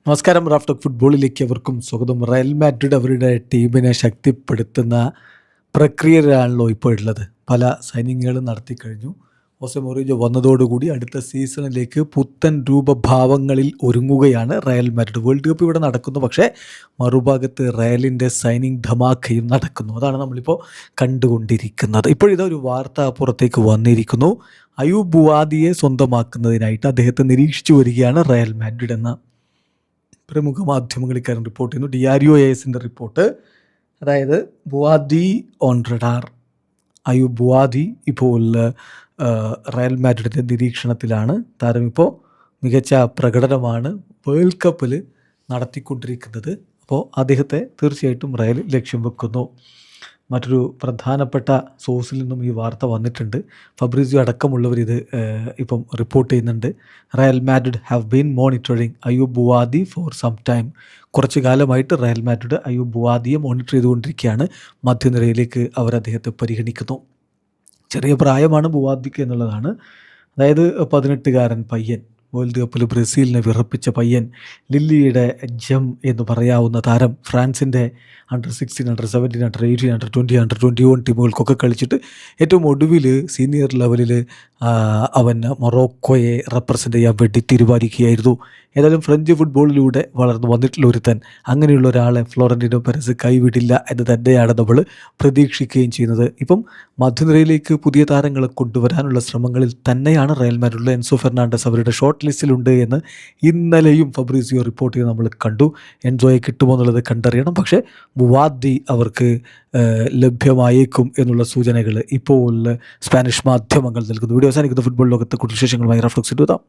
നമസ്കാരം. റാഫ് ഫുട്ബോളിലേക്ക് അവർക്കും സ്വാഗതം. റയൽ മാഡ്രിഡ് അവരുടെ ടീമിനെ ശക്തിപ്പെടുത്തുന്ന പ്രക്രിയയിലാണല്ലോ ഇപ്പോൾ ഉള്ളത്. പല സൈനിങ്ങുകളും നടത്തി കഴിഞ്ഞു. ഹോസെ മൗറിഞ്ഞോ വന്നതോടുകൂടി അടുത്ത സീസണിലേക്ക് പുത്തൻ രൂപഭാവങ്ങളിൽ ഒരുങ്ങുകയാണ് റയൽ മാഡ്രിഡ്. വേൾഡ് കപ്പ് ഇവിടെ നടക്കുന്നു, പക്ഷേ മറുഭാഗത്ത് റയലിൻ്റെ സൈനിങ് ധമാക്കയും നടക്കുന്നു. അതാണ് നമ്മളിപ്പോൾ കണ്ടുകൊണ്ടിരിക്കുന്നത്. ഇപ്പോഴിതൊരു വാർത്ത പുറത്തേക്ക് വന്നിരിക്കുന്നു. അയൂബ് ബുവാദിയെ സ്വന്തമാക്കുന്നതിനായിട്ട് അദ്ദേഹത്തെ നിരീക്ഷിച്ചു വരികയാണ് റയൽ മാഡ്രിഡ് എന്ന പ്രമുഖ മാധ്യമങ്ങളിക്കാരൻ റിപ്പോർട്ട് ചെയ്യുന്നു. ഡിയാരിയോ എസിൻ്റെ റിപ്പോർട്ട്. അതായത് ബുവാദി ഓൺ റഡാർ. അയൂബ് ബുവാദി ഇപ്പോൾ റയൽ മാഡ്രിഡിൻ്റെ നിരീക്ഷണത്തിലാണ്. താരം ഇപ്പോൾ മികച്ച പ്രകടനമാണ് വേൾഡ് കപ്പിൽ നടത്തിക്കൊണ്ടിരിക്കുന്നത്. അപ്പോൾ അദ്ദേഹത്തെ തീർച്ചയായിട്ടും റയൽ ലക്ഷ്യം വെക്കുന്നു. മറ്റൊരു പ്രധാനപ്പെട്ട സോഴ്സിൽ നിന്നും ഈ വാർത്ത വന്നിട്ടുണ്ട്. ഫബ്രീസിയോ അടക്കമുള്ളവർ ഇത് ഇപ്പം റിപ്പോർട്ട് ചെയ്യുന്നുണ്ട്. Real Madrid have been monitoring Ayoub Bouaddi for some time. കുറച്ചു കാലമായിട്ട് റയൽ മാഡ്രിഡ് അയൂബ് ബുവാദിയെ മോണിറ്റർ ചെയ്തുകൊണ്ടിരിക്കുകയാണ്. മധ്യനിരയിലേക്ക് അവർ അദ്ദേഹത്തെ പരിഗണിക്കുന്നു. ചെറിയ പ്രായമാണ് ബുവാദിക്ക് എന്നുള്ളതാണ്. അതായത് 18കാരൻ പയ്യൻ, വേൾഡ് കപ്പിൽ ബ്രസീലിനെ വിറപ്പിച്ച പയ്യൻ, ലില്ലിയുടെ ജം എന്ന് പറയാവുന്ന താരം, ഫ്രാൻസിൻ്റെ under-16, under-17, under-18, under-20, under-21 ടീമുകൾക്കൊക്കെ കളിച്ചിട്ട് ഏറ്റവും ഒടുവിൽ സീനിയർ ലെവലിൽ അവൻ മൊറോക്കോയെ റെപ്രസെൻ്റ് ചെയ്യാൻ വേണ്ടി തീരുമാനിക്കുകയായിരുന്നു. ഏതായാലും ഫ്രഞ്ച് ഫുട്ബോളിലൂടെ വളർന്നു വന്നിട്ടുള്ള ഒരുത്തൻ, അങ്ങനെയുള്ള ഒരാളെ ഫ്ലോറന്റീനോ പെരസ് കൈവിടില്ല എന്ന് തന്നെയാണ് നമ്മൾ പ്രതീക്ഷിക്കുകയും ചെയ്യുന്നത്. ഇപ്പം മധ്യനിരയിലേക്ക് പുതിയ താരങ്ങളെ കൊണ്ടുവരാനുള്ള ശ്രമങ്ങളിൽ തന്നെയാണ് റയൽ മാഡ്രിഡിലെ എൻസോ ഫെർണാണ്ടസ് അവരുടെ ഷോർട്ട് ലിസ്റ്റിലുണ്ട് എന്ന് ഇന്നലെയും ഫബ്രീസിയോ റിപ്പോർട്ട് ചെയ്ത് നമ്മൾ കണ്ടു. എൻസോയെ കിട്ടുമോ എന്നുള്ളത് കണ്ടറിയണം. പക്ഷേ ബുവാദി അവർക്ക് ലഭ്യമായേക്കും എന്നുള്ള സൂചനകൾ ഇപ്പോൾ സ്പാനിഷ് മാധ്യമങ്ങൾ നൽകുന്നു. വീഡിയോ അവസാനിക്കുന്ന ഫുട്ബോൾ ലോകത്തെ കൂടുതൽ വിശേഷങ്ങളുമായി റാഫ് ടോക്സ് എത്താം.